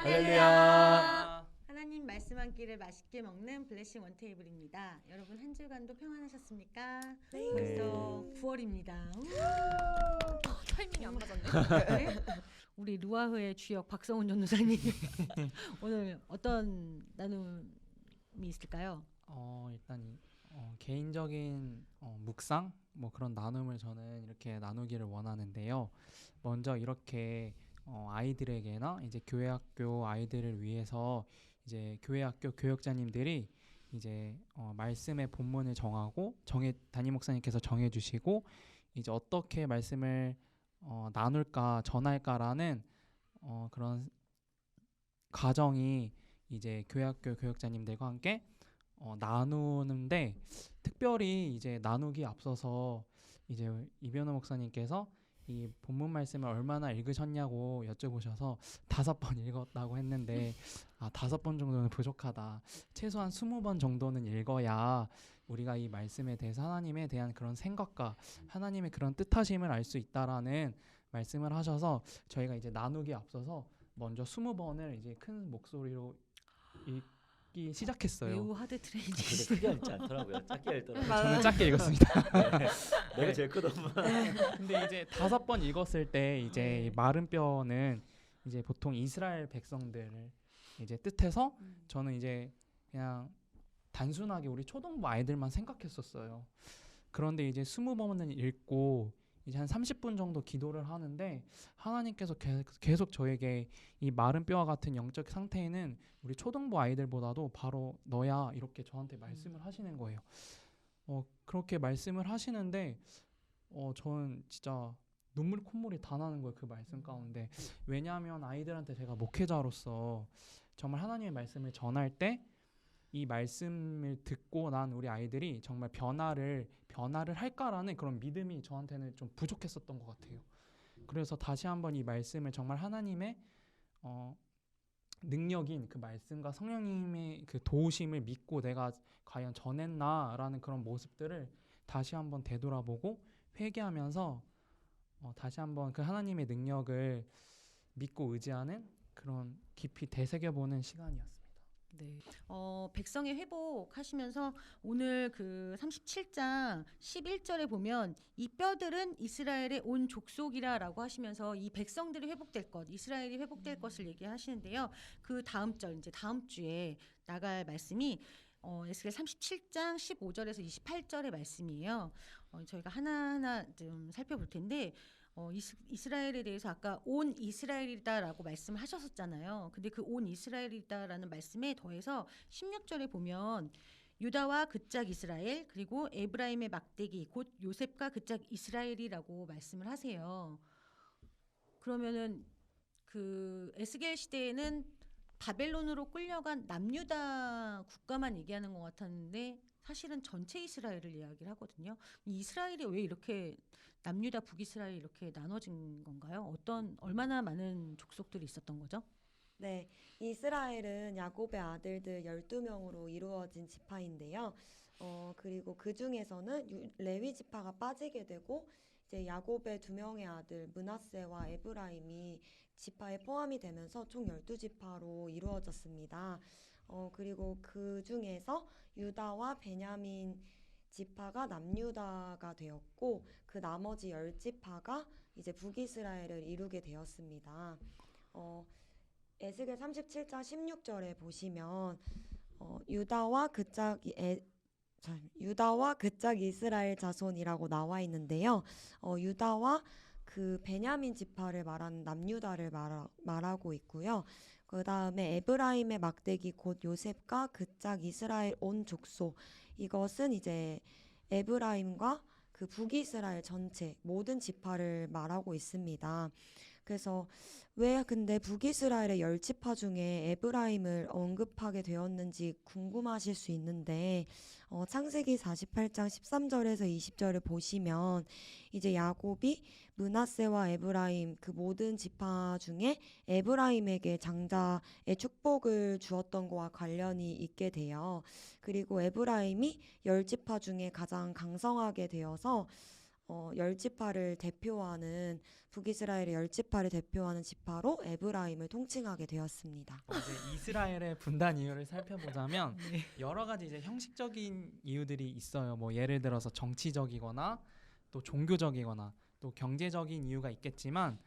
할렐루야. 하나님 말씀 한 끼를 맛있게 먹는 블레싱 원테이블입니다. 여러분 한 주간도 평안하셨습니까? 네. 벌써 9월입니다. 타이밍이 안 맞았네. 우리 루아흐의 주역 박성훈 전도사님 오늘 어떤 나눔이 있을까요? 일단 개인적인 묵상 뭐 그런 나눔을 저는 이렇게 나누기를 원하는데요. 먼저 이렇게 아이들에게나 이제 교회학교 아이들을 위해서 이제 교회학교 교역자님들이 이제 말씀의 본문을 정하고 담임 목사님께서 정해주시고 이제 어떻게 말씀을 나눌까 전할까라는 그런 과정이 이제 교회학교 교역자님들과 함께 나누는데 특별히 이제 나누기 앞서서 이제 이변호 목사님께서 이 본문 말씀을 얼마나 읽으셨냐고 여쭤보셔서 5번 읽었다고 했는데 5번 정도는 부족하다. 최소한 20번 정도는 읽어야 우리가 이 말씀에 대해서 하나님에 대한 그런 생각과 하나님의 그런 뜻하심을 알 수 있다라는 말씀을 하셔서 저희가 이제 나누기 앞서서 먼저 20번을 이제 큰 목소리로 읽기 시작했어요. 매우 하드 트레이닝. 근데 크게 읽지 않더라고요. 작게 읽더라고요. 저는 짧게 읽었습니다. 내가 제일 크더만. 근데 이제 5번 읽었을 때 이제 이 마른 뼈는 이제 보통 이스라엘 백성들을 이제 뜻해서 저는 이제 그냥 단순하게 우리 초등부 아이들만 생각했었어요. 그런데 이제 20번을 읽고 이제 한 30분 정도 기도를 하는데 하나님께서 계속 저에게 이 마른 뼈와 같은 영적 상태에는 우리 초등부 아이들보다도 바로 너야 이렇게 저한테 말씀을 하시는 거예요. 그렇게 말씀을 하시는데 저는 진짜 눈물 콧물이 다 나는 거예요. 그 말씀 가운데. 왜냐하면 아이들한테 제가 목회자로서 정말 하나님의 말씀을 전할 때 이 말씀을 듣고 난 우리 아이들이 정말 변화를 할까라는 그런 믿음이 저한테는 좀 부족했었던 것 같아요. 그래서 다시 한번 이 말씀을 정말 하나님의 능력인 그 말씀과 성령님의 그 도우심을 믿고 내가 과연 전했나라는 그런 모습들을 다시 한번 되돌아보고 회개하면서 다시 한번 그 하나님의 능력을 믿고 의지하는 그런 깊이 되새겨보는 시간이었습니다. 네. 백성의 회복하시면서 오늘 그 37장 11절에 보면 이 뼈들은 이스라엘의 온 족속이라라고 하시면서 이 백성들이 회복될 것, 이스라엘이 회복될 것을 얘기하시는데요. 그 다음 절 이제 다음 주에 나갈 말씀이 에스겔 37장 15절에서 28절의 말씀이에요. 저희가 하나하나 좀 살펴볼 텐데 이스라엘에 대해서 아까 온 이스라엘이다라고 말씀하셨었잖아요. 근데 그 온 이스라엘이다라는 말씀에 더해서 16절에 보면 유다와 그 짝 이스라엘 그리고 에브라임의 막대기 곧 요셉과 그 짝 이스라엘이라고 말씀을 하세요. 그러면은 그 에스겔 시대에는 바벨론으로 끌려간 남유다 국가만 얘기하는 것 같았는데 사실은 전체 이스라엘을 이야기를 하거든요. 이 이스라엘이 왜 이렇게 남유다 북이스라엘이 이렇게 나눠진 건가요? 얼마나 많은 족속들이 있었던 거죠? 네, 이스라엘은 야곱의 아들들 12명으로 이루어진 지파인데요. 그리고 그 중에서는 레위 지파가 빠지게 되고 이제 야곱의 2명의 아들 므낫세와 에브라임이 지파에 포함이 되면서 총 12지파로 이루어졌습니다. 그리고 그 중에서 유다와 베냐민 지파가 남유다가 되었고 그 나머지 10지파가 이제 북이스라엘을 이루게 되었습니다. 에스겔 37장 16절에 보시면 유다와 그 짝 이스라엘 자손이라고 나와 있는데요. 유다와 그 베냐민 지파를 말하는 남유다를 말하고 있고요. 그 다음에 에브라임의 막대기 곧 요셉과 그 짝 이스라엘 온 족속 이것은 이제 에브라임과 그 북이스라엘 전체 모든 지파를 말하고 있습니다. 그래서 왜 근데 북이스라엘의 10지파 중에 에브라임을 언급하게 되었는지 궁금하실 수 있는데 창세기 48장 13절에서 20절을 보시면 이제 야곱이 므낫세와 에브라임 그 모든 지파 중에 에브라임에게 장자의 축복을 주었던 것과 관련이 있게 돼요. 그리고 에브라임이 10지파 중에 가장 강성하게 되어서 열 지파를 대표하는 북이스라엘의 열 지파를 대표하는 지파로 에브라임을 통칭하게 되었습니다. 이제 이스라엘의 분단 이유를 살펴보자면 네. 여러 가지 이제 형식적인 이유들이 있어요. 뭐 예를 들어서 정치적이거나 또 종교적이거나 또 경제적인 이유가 있겠지만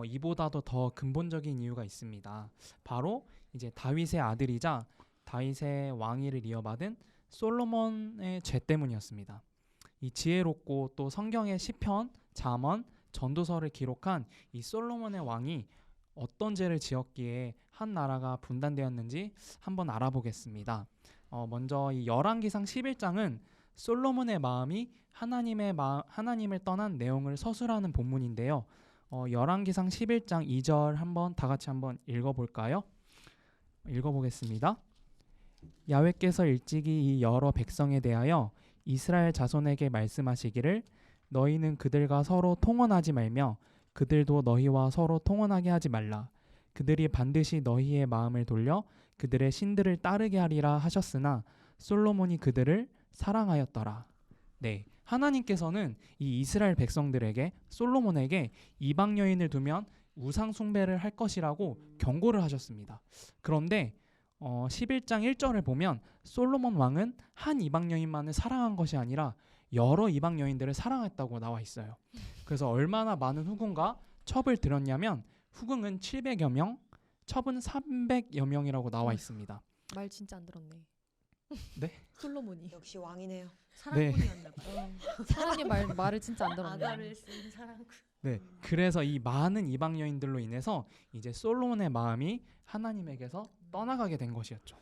이보다도 더 근본적인 이유가 있습니다. 바로 이제 다윗의 아들이자 다윗의 왕위를 이어받은 솔로몬의 죄 때문이었습니다. 이 지혜롭고 또 성경의 시편, 잠언, 전도서를 기록한 이 솔로몬의 왕이 어떤 죄를 지었기에 한 나라가 분단되었는지 한번 알아보겠습니다. 먼저 이 열왕기상 11장은 솔로몬의 마음이 하나님을 떠난 내용을 서술하는 본문인데요. 열왕기상 11장 2절 한번 다 같이 한번 읽어볼까요? 읽어보겠습니다. 야훼께서 일찍이 이 여러 백성에 대하여 이스라엘 자손에게 말씀하시기를 너희는 그들과 서로 통혼하지 말며 그들도 너희와 서로 통혼하게 하지 말라. 그들이 반드시 너희의 마음을 돌려 그들의 신들을 따르게 하리라 하셨으나 솔로몬이 그들을 사랑하였더라. 네, 하나님께서는 이 이스라엘 백성들에게 솔로몬에게 이방 여인을 두면 우상 숭배를 할 것이라고 경고를 하셨습니다. 그런데 11장 1절을 보면 솔로몬 왕은 한 이방 여인만을 사랑한 것이 아니라 여러 이방 여인들을 사랑했다고 나와 있어요. 그래서 얼마나 많은 후궁과 첩을 들였냐면 후궁은 700여 명, 첩은 300여 명이라고 나와 있습니다. 말 진짜 안 들었네. 네? 솔로몬이. 역시 왕이네요. 사랑꾼이었나 봐. 하나님 말을 진짜 안 들었네. 아가를 쓴 사랑꾼. 네, 그래서 이 많은 이방 여인들로 인해서 이제 솔로몬의 마음이 하나님에게서 떠나가게 된 것이었죠.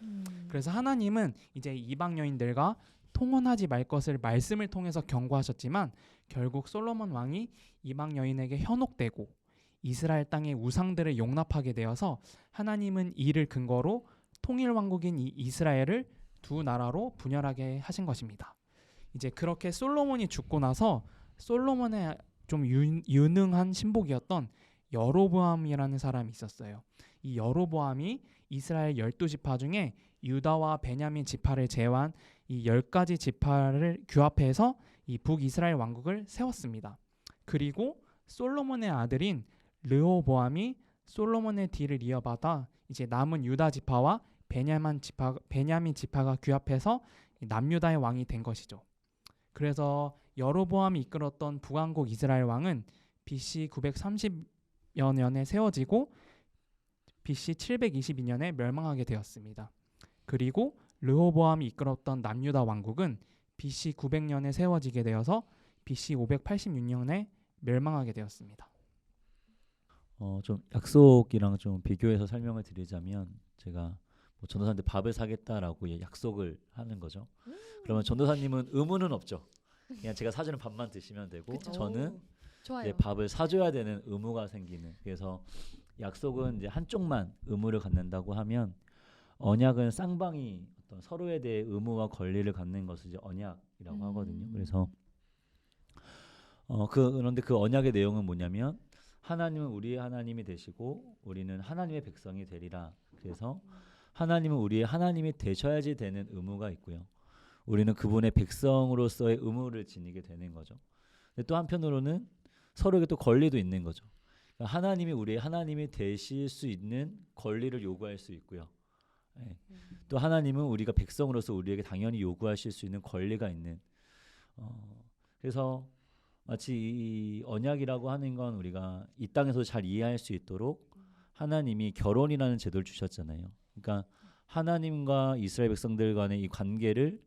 그래서 하나님은 이제 이방 여인들과 통혼하지 말 것을 말씀을 통해서 경고하셨지만 결국 솔로몬 왕이 이방 여인에게 현혹되고 이스라엘 땅의 우상들을 용납하게 되어서 하나님은 이를 근거로 통일 왕국인 이 이스라엘을 두 나라로 분열하게 하신 것입니다. 이제 그렇게 솔로몬이 죽고 나서 솔로몬의 좀 유능한 신복이었던 여로보암이라는 사람이 있었어요. 이 여로보암이 이스라엘 12지파 중에 유다와 베냐민 지파를 제외한 이 10가지 지파를 규합해서 이 북이스라엘 왕국을 세웠습니다. 그리고 솔로몬의 아들인 르호보암이 솔로몬의 뒤를 이어받아 이제 남은 유다 지파와 베냐민 지파가 규합해서 남유다의 왕이 된 것이죠. 그래서 여로보암이 이끌었던 북왕국 이스라엘 왕은 BC 930여 년에 세워지고 BC 722년에 멸망하게 되었습니다. 그리고 르호보암이 이끌었던 남유다 왕국은 BC 900년에 세워지게 되어서 BC 586년에 멸망하게 되었습니다. 좀 약속이랑 좀 비교해서 설명을 드리자면 제가 뭐 전도사한테 밥을 사겠다라고 약속을 하는 거죠. 그러면 전도사님은 의무는 없죠. 그냥 제가 사주는 밥만 드시면 되고 그쵸. 저는 좋아요. 이제 밥을 사줘야 되는 의무가 생기는. 그래서 약속은 이제 한쪽만 의무를 갖는다고 하면 언약은 쌍방이 어떤 서로에 대해 의무와 권리를 갖는 것을 이제 언약이라고 하거든요. 그래서 그런데 그 언약의 내용은 뭐냐면 하나님은 우리의 하나님이 되시고 우리는 하나님의 백성이 되리라. 그래서 하나님은 우리의 하나님이 되셔야지 되는 의무가 있고요. 우리는 그분의 백성으로서의 의무를 지니게 되는 거죠. 근데 또 한편으로는 서로에게 또 권리도 있는 거죠. 그러니까 하나님이 우리의 하나님이 되실 수 있는 권리를 요구할 수 있고요. 네. 또 하나님은 우리가 백성으로서 우리에게 당연히 요구하실 수 있는 권리가 있는. 그래서 마치 이 언약이라고 하는 건 우리가 이 땅에서 잘 이해할 수 있도록 하나님이 결혼이라는 제도를 주셨잖아요. 그러니까 하나님과 이스라엘 백성들 간의 이 관계를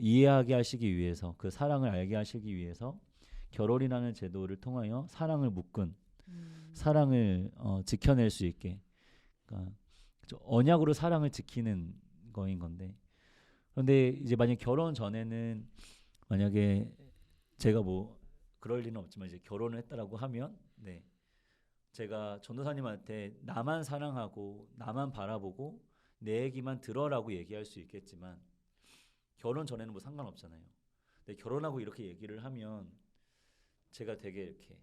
이해하게 하시기 위해서, 그 사랑을 알게 하시기 위해서 결혼이라는 제도를 통하여 사랑을 묶은 사랑을 지켜낼 수 있게, 그러니까 언약으로 사랑을 지키는 거인 건데, 그런데 이제 만약 결혼 전에는 만약에 제가 뭐 그럴 리는 없지만 이제 결혼을 했다라고 하면 네, 제가 전도사님한테 나만 사랑하고 나만 바라보고 내 얘기만 들어라고 얘기할 수 있겠지만 결혼 전에는 뭐 상관없잖아요. 근데 결혼하고 이렇게 얘기를 하면 제가 되게 이렇게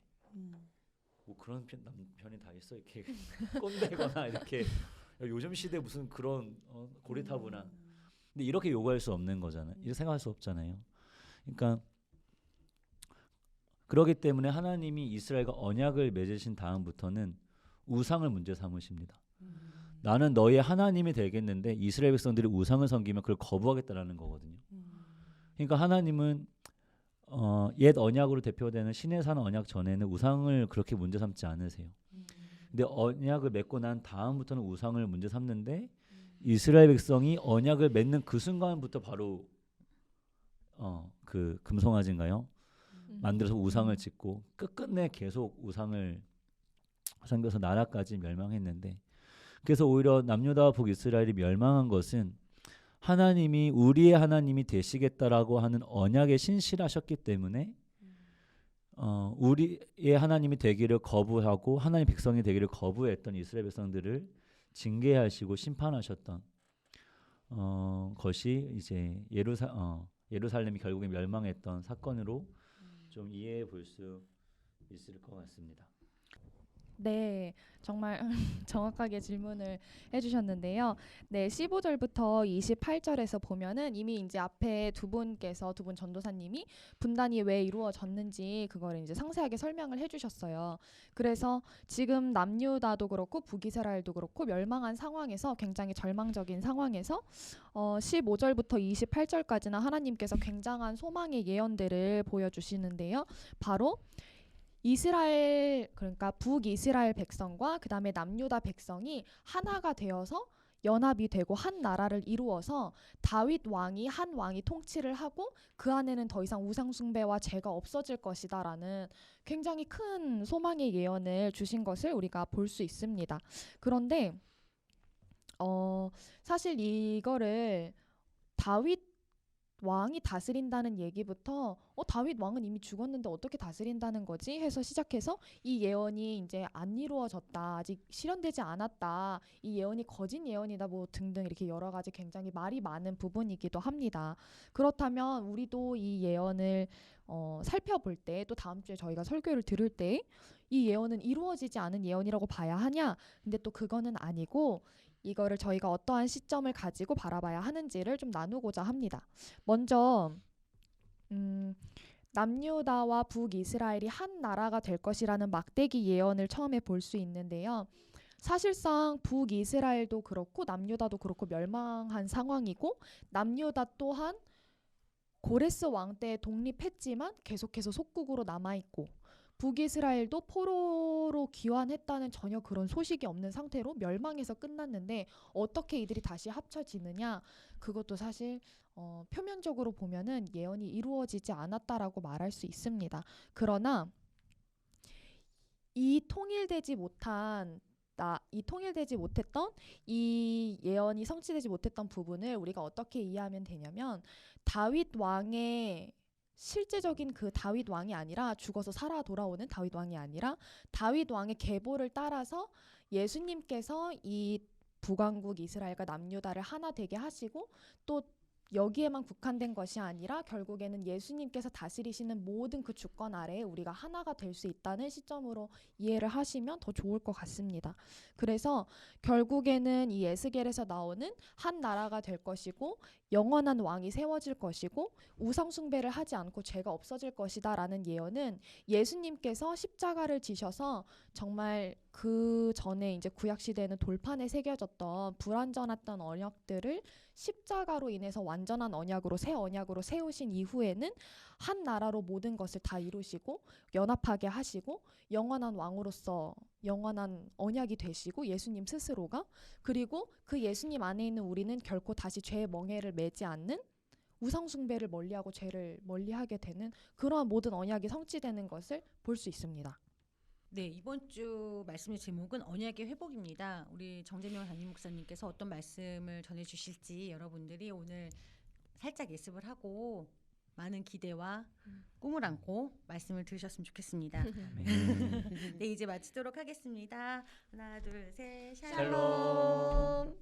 뭐 그런 남편이 다 있어 이렇게 꼰대거나 이렇게 야, 요즘 시대 무슨 그런 고리타분한. 근데 이렇게 요구할 수 없는 거잖아요. 이렇게 생각할 수 없잖아요. 그러니까 그렇기 때문에 하나님이 이스라엘과 언약을 맺으신 다음부터는 우상을 문제 삼으십니다. 나는 너의 하나님이 되겠는데 이스라엘 백성들이 우상을 섬기면 그걸 거부하겠다라는 거거든요. 그러니까 하나님은 옛 언약으로 대표되는 신의 산 언약 전에는 우상을 그렇게 문제 삼지 않으세요. 근데 언약을 맺고 난 다음부터는 우상을 문제 삼는데 이스라엘 백성이 언약을 맺는 그 순간부터 바로 그 금송아지인가요? 만들어서 우상을 짓고 끝끝내 계속 우상을 섬겨서 나라까지 멸망했는데, 그래서 오히려 남유다와 북이스라엘이 멸망한 것은 하나님이 우리의 하나님이 되시겠다라고 하는 언약에 신실하셨기 때문에 우리의 하나님이 되기를 거부하고 하나님 백성이 되기를 거부했던 이스라엘 백성들을 징계하시고 심판하셨던 것이 이제 예루살렘이 결국에 멸망했던 사건으로 좀 이해해 볼 수 있을 것 같습니다. 네, 정말 정확하게 질문을 해주셨는데요. 네, 15절부터 28절에서 보면은 이미 이제 앞에 두 분 전도사님이 분단이 왜 이루어졌는지 그걸 이제 상세하게 설명을 해주셨어요. 그래서 지금 남유다도 그렇고 북이스라엘도 그렇고 멸망한 상황에서 굉장히 절망적인 상황에서 15절부터 28절까지나 하나님께서 굉장한 소망의 예언들을 보여주시는데요. 바로 이스라엘, 그러니까 북이스라엘 백성과 그 다음에 남유다 백성이 하나가 되어서 연합이 되고 한 나라를 이루어서 다윗 왕이 한 왕이 통치를 하고 그 안에는 더 이상 우상 숭배와 죄가 없어질 것이다라는 굉장히 큰 소망의 예언을 주신 것을 우리가 볼 수 있습니다. 그런데 사실 이거를 다윗 왕이 다스린다는 얘기부터 다윗 왕은 이미 죽었는데 어떻게 다스린다는 거지? 해서 시작해서 이 예언이 이제 안 이루어졌다, 아직 실현되지 않았다, 이 예언이 거짓 예언이다, 뭐 등등 이렇게 여러 가지 굉장히 말이 많은 부분이기도 합니다. 그렇다면 우리도 이 예언을 살펴볼 때, 또 다음 주에 저희가 설교를 들을 때 이 예언은 이루어지지 않은 예언이라고 봐야 하냐? 근데 또 그거는 아니고 이거를 저희가 어떠한 시점을 가지고 바라봐야 하는지를 좀 나누고자 합니다. 먼저 남유다와 북이스라엘이 한 나라가 될 것이라는 막대기 예언을 처음에 볼 수 있는데요. 사실상 북이스라엘도 그렇고 남유다도 그렇고 멸망한 상황이고, 남유다 또한 고레스 왕 때 독립했지만 계속해서 속국으로 남아있고, 북이스라엘도 포로로 귀환했다는 전혀 그런 소식이 없는 상태로 멸망해서 끝났는데 어떻게 이들이 다시 합쳐지느냐, 그것도 사실 표면적으로 보면은 예언이 이루어지지 않았다라고 말할 수 있습니다. 그러나 이 통일되지 못했던 이 예언이 성취되지 못했던 부분을 우리가 어떻게 이해하면 되냐면, 다윗 왕의 실제적인 그 다윗 왕이 아니라, 죽어서 살아 돌아오는 다윗 왕이 아니라 다윗 왕의 계보를 따라서 예수님께서 이 북왕국 이스라엘과 남유다를 하나 되게 하시고, 또 여기에만 국한된 것이 아니라 결국에는 예수님께서 다스리시는 모든 그 주권 아래에 우리가 하나가 될 수 있다는 시점으로 이해를 하시면 더 좋을 것 같습니다. 그래서 결국에는 이 에스겔에서 나오는 한 나라가 될 것이고, 영원한 왕이 세워질 것이고, 우상 숭배를 하지 않고 죄가 없어질 것이다 라는 예언은 예수님께서 십자가를 지셔서 정말 그 전에 이제 구약 시대에는 돌판에 새겨졌던 불완전했던 언약들을 십자가로 인해서 완전한 언약으로, 새 언약으로 세우신 이후에는 한 나라로 모든 것을 다 이루시고 연합하게 하시고 영원한 왕으로서 영원한 언약이 되시고, 예수님 스스로가, 그리고 그 예수님 안에 있는 우리는 결코 다시 죄의 멍에를 매지 않는, 우상 숭배를 멀리하고 죄를 멀리하게 되는 그러한 모든 언약이 성취되는 것을 볼 수 있습니다. 네, 이번 주 말씀의 제목은 언약의 회복입니다. 우리 정재명 담임 목사님께서 어떤 말씀을 전해주실지 여러분들이 오늘 살짝 예습을 하고 많은 기대와 꿈을 안고 말씀을 들으셨으면 좋겠습니다. 네, 이제 마치도록 하겠습니다. 하나, 둘, 셋, 샬롬.